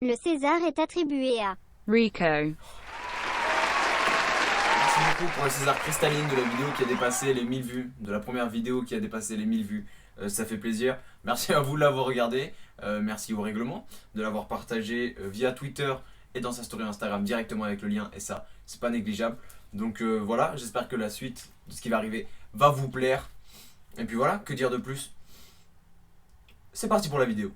Le César est attribué à Rico. Merci beaucoup pour le César cristalline de la vidéo qui a dépassé les 1000 vues, de la première vidéo qui a dépassé les 1000 vues. Ça fait plaisir. Merci à vous de l'avoir regardé. Merci au règlement de l'avoir partagé via Twitter et dans sa story Instagram directement avec le lien. Et ça, c'est pas négligeable. Donc voilà, j'espère que la suite de ce qui va arriver va vous plaire. Et puis voilà, que dire de plus? C'est parti pour la vidéo.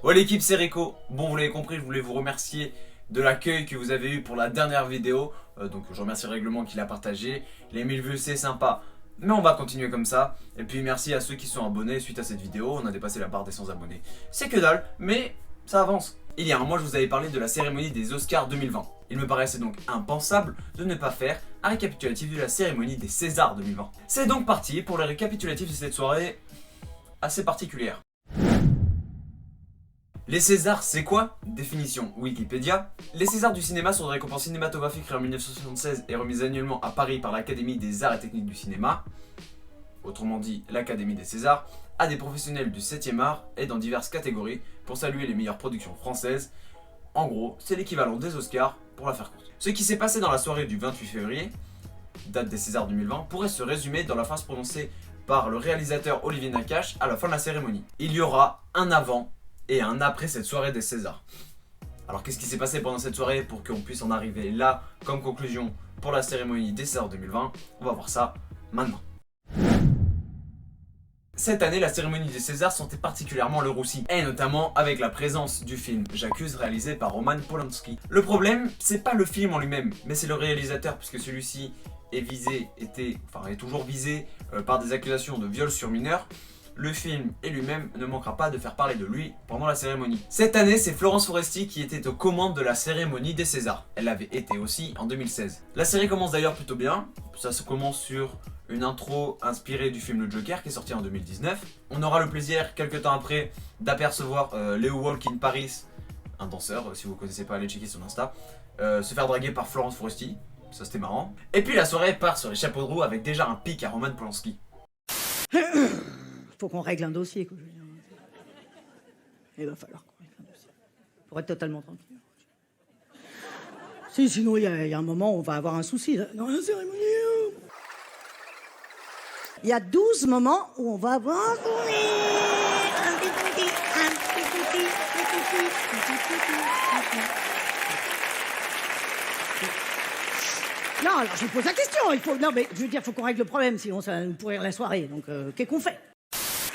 Ouais l'équipe, c'est Rico. Bon, vous l'avez compris, je voulais vous remercier de l'accueil que vous avez eu pour la dernière vidéo. Donc je remercie le règlement qui l'a partagé. Les 1000 vues, c'est sympa, mais on va continuer comme ça. Et puis merci à ceux qui sont abonnés suite à cette vidéo. On a dépassé la barre des 100 abonnés. C'est que dalle, mais ça avance. Il y a un mois, je vous avais parlé de la cérémonie des Oscars 2020. Il me paraissait donc impensable de ne pas faire un récapitulatif de la cérémonie des Césars 2020. C'est donc parti pour le récapitulatif de cette soirée assez particulière. Les Césars, c'est quoi? Définition Wikipédia. Les Césars du cinéma sont des récompenses cinématographiques créées en 1976 et remises annuellement à Paris par l'Académie des Arts et Techniques du Cinéma, autrement dit l'Académie des Césars, à des professionnels du 7e art et dans diverses catégories pour saluer les meilleures productions françaises. En gros, c'est l'équivalent des Oscars pour la faire courte. Ce qui s'est passé dans la soirée du 28 février, date des Césars 2020, pourrait se résumer dans la phrase prononcée par le réalisateur Olivier Nakache à la fin de la cérémonie. Il y aura un avant et un après cette soirée des Césars. Alors qu'est-ce qui s'est passé pendant cette soirée pour qu'on puisse en arriver là comme conclusion pour la cérémonie des Césars 2020? On va voir ça maintenant. Cette année, la cérémonie des Césars sentait particulièrement le roussi, et notamment avec la présence du film J'accuse réalisé par Roman Polanski. Le problème, c'est pas le film en lui-même, mais c'est le réalisateur, puisque celui-ci est toujours visé par des accusations de viol sur mineurs. Le film et lui-même ne manquera pas de faire parler de lui pendant la cérémonie. Cette année, c'est Florence Foresti qui était aux commandes de la cérémonie des Césars. Elle l'avait été aussi en 2016. La série commence d'ailleurs plutôt bien. Ça se commence sur une intro inspirée du film Le Joker qui est sorti en 2019. On aura le plaisir, quelques temps après, d'apercevoir Leo Walk in Paris, un danseur, si vous ne connaissez pas, allez checker son Insta, se faire draguer par Florence Foresti. Ça c'était marrant. Et puis la soirée part sur les chapeaux de roue avec déjà un pic à Roman Polanski. Faut qu'on règle un dossier, quoi. Il va falloir qu'on règle un dossier. Pour être totalement tranquille. Si, sinon, il y a un moment où on va avoir un souci, là, dans la cérémonie. Il y a 12 moments où on va avoir un souci. Non, alors je pose la question. Non, mais je veux dire, faut qu'on règle le problème, sinon ça va nous pourrir la soirée. Donc, qu'est-ce qu'on fait?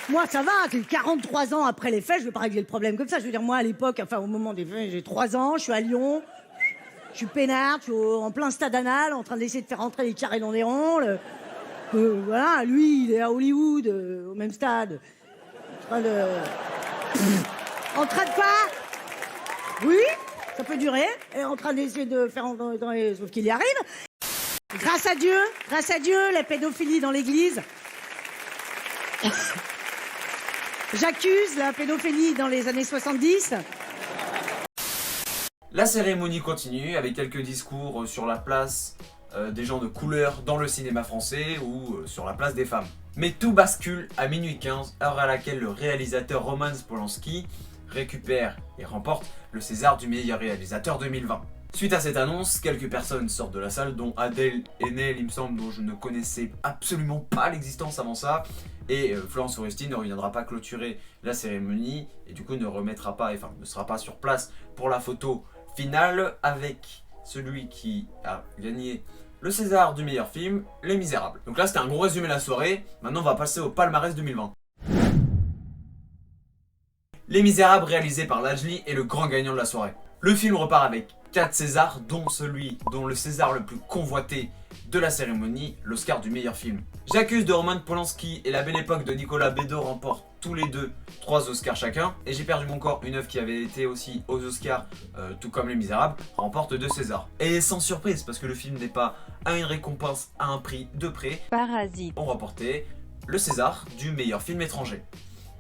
Moi, ça va, 43 ans après les faits, je vais pas régler le problème comme ça. Je veux dire, moi, à l'époque, enfin, au moment des faits, j'ai 3 ans, je suis à Lyon, je suis peinard, je suis en plein stade anal, en train d'essayer de faire rentrer les carrés dans des ronds. Voilà, lui, il est à Hollywood, au même stade. En train de quoi? Oui, ça peut durer. Et en train d'essayer de faire rentrer, sauf qu'il y arrive. Grâce à Dieu, la pédophilie dans l'église. J'accuse la pédophilie dans les années 70. La cérémonie continue avec quelques discours sur la place des gens de couleur dans le cinéma français ou sur la place des femmes. Mais tout bascule à minuit 15, heure à laquelle le réalisateur Roman Polanski récupère et remporte le César du meilleur réalisateur 2020. Suite à cette annonce, quelques personnes sortent de la salle, dont Adèle Haenel, il me semble, dont je ne connaissais absolument pas l'existence avant ça. Et Florence Foresti ne reviendra pas clôturer la cérémonie et du coup ne sera pas sur place pour la photo finale avec celui qui a gagné le César du meilleur film, Les Misérables. Donc là c'était un gros résumé de la soirée, maintenant on va passer au palmarès 2020. Les Misérables, réalisé par Lajli, est le grand gagnant de la soirée. Le film repart avec 4 Césars, dont le César le plus convoité de la cérémonie, l'Oscar du meilleur film. J'accuse de Roman Polanski et La Belle Époque de Nicolas Bedo remportent tous les deux 3 Oscars chacun. Et J'ai perdu mon corps, une œuvre qui avait été aussi aux Oscars, tout comme Les Misérables, remporte 2 Césars. Et sans surprise, parce que le film n'est pas à une récompense à un prix de près, Parasite ont remporté le César du meilleur film étranger.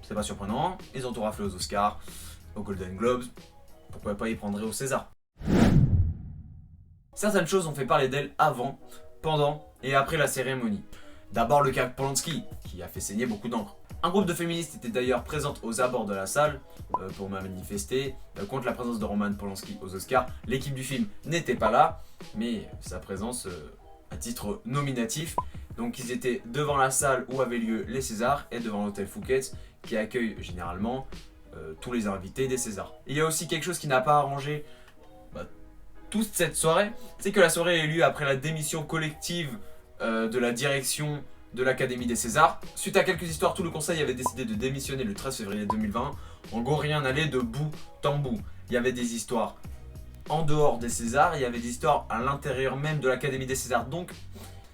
C'est pas surprenant, ils ont tout raflé aux Oscars, aux Golden Globes, pourquoi pas y prendre au César. Certaines choses ont fait parler d'elle avant, pendant et après la cérémonie. D'abord le cas Polanski, qui a fait saigner beaucoup d'encre. Un groupe de féministes était d'ailleurs présent aux abords de la salle pour manifester contre la présence de Roman Polanski aux Oscars. L'équipe du film n'était pas là, mais sa présence à titre nominatif. Donc ils étaient devant la salle où avaient lieu les Césars et devant l'hôtel Fouquet's qui accueille généralement tous les invités des Césars. Il y a aussi quelque chose qui n'a pas arrangé toute cette soirée, c'est que la soirée est lieu après la démission collective de la direction de l'Académie des Césars. Suite à quelques histoires, tout le conseil avait décidé de démissionner le 13 février 2020. En gros, rien n'allait de bout en bout. Il y avait des histoires en dehors des Césars, il y avait des histoires à l'intérieur même de l'Académie des Césars. Donc,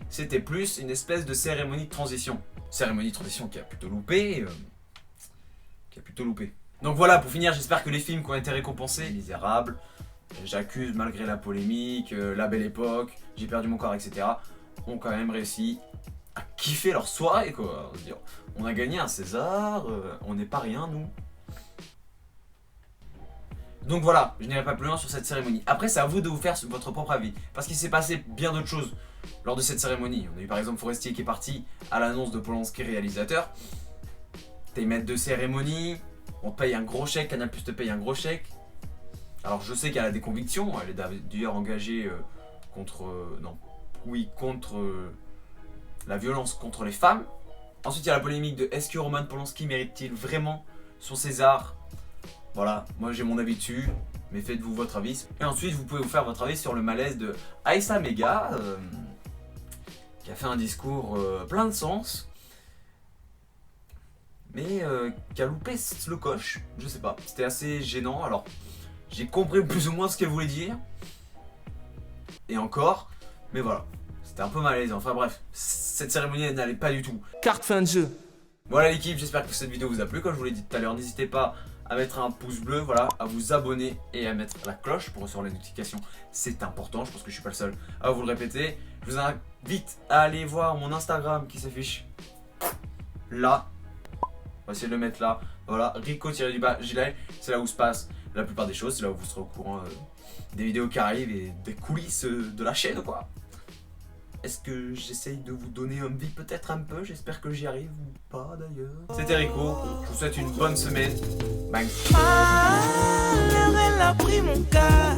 c'était plus une espèce de cérémonie de transition. Cérémonie de transition qui a plutôt loupé. Donc voilà, pour finir, j'espère que les films qui ont été récompensés, Les Misérables, J'accuse malgré la polémique, La Belle Époque, J'ai perdu mon corps, etc., ont quand même réussi à kiffer leur soirée, quoi. On a gagné un César, on n'est pas rien, nous. Donc voilà, je n'irai pas plus loin sur cette cérémonie. Après, c'est à vous de vous faire votre propre avis, parce qu'il s'est passé bien d'autres choses lors de cette cérémonie. On a eu par exemple Forestier qui est parti à l'annonce de Polanski réalisateur. T'es maître de cérémonie, on te paye un gros chèque, Canal+ te paye un gros chèque. Alors je sais qu'elle a des convictions, elle est d'ailleurs engagée contre la violence contre les femmes. Ensuite il y a la polémique de est-ce que Roman Polanski mérite-t-il vraiment son César? Voilà, moi j'ai mon avis dessus, mais faites-vous votre avis. Et ensuite vous pouvez vous faire votre avis sur le malaise de Aïssa Mega, qui a fait un discours plein de sens, mais qui a loupé le coche, je sais pas, c'était assez gênant. Alors j'ai compris plus ou moins ce qu'elle voulait dire, et encore, mais voilà, c'était un peu malaisant. Enfin bref, cette cérémonie elle n'allait pas du tout. Carte fin de jeu. Voilà l'équipe, j'espère que cette vidéo vous a plu. Comme je vous l'ai dit tout à l'heure, n'hésitez pas à mettre un pouce bleu, voilà, à vous abonner et à mettre la cloche pour recevoir les notifications. C'est important, je pense que je suis pas le seul à vous le répéter. Je vous invite à aller voir mon Instagram qui s'affiche là. On va essayer de le mettre là. Voilà, Rico-Gilet, c'est là où se passe la plupart des choses. C'est là où vous serez au courant des vidéos qui arrivent et des coulisses de la chaîne, quoi. Est-ce que j'essaye de vous donner envie peut-être un peu? J'espère que j'y arrive ou pas d'ailleurs. C'était Rico, je vous souhaite une bonne semaine. Bye. Elle a pris mon cœur.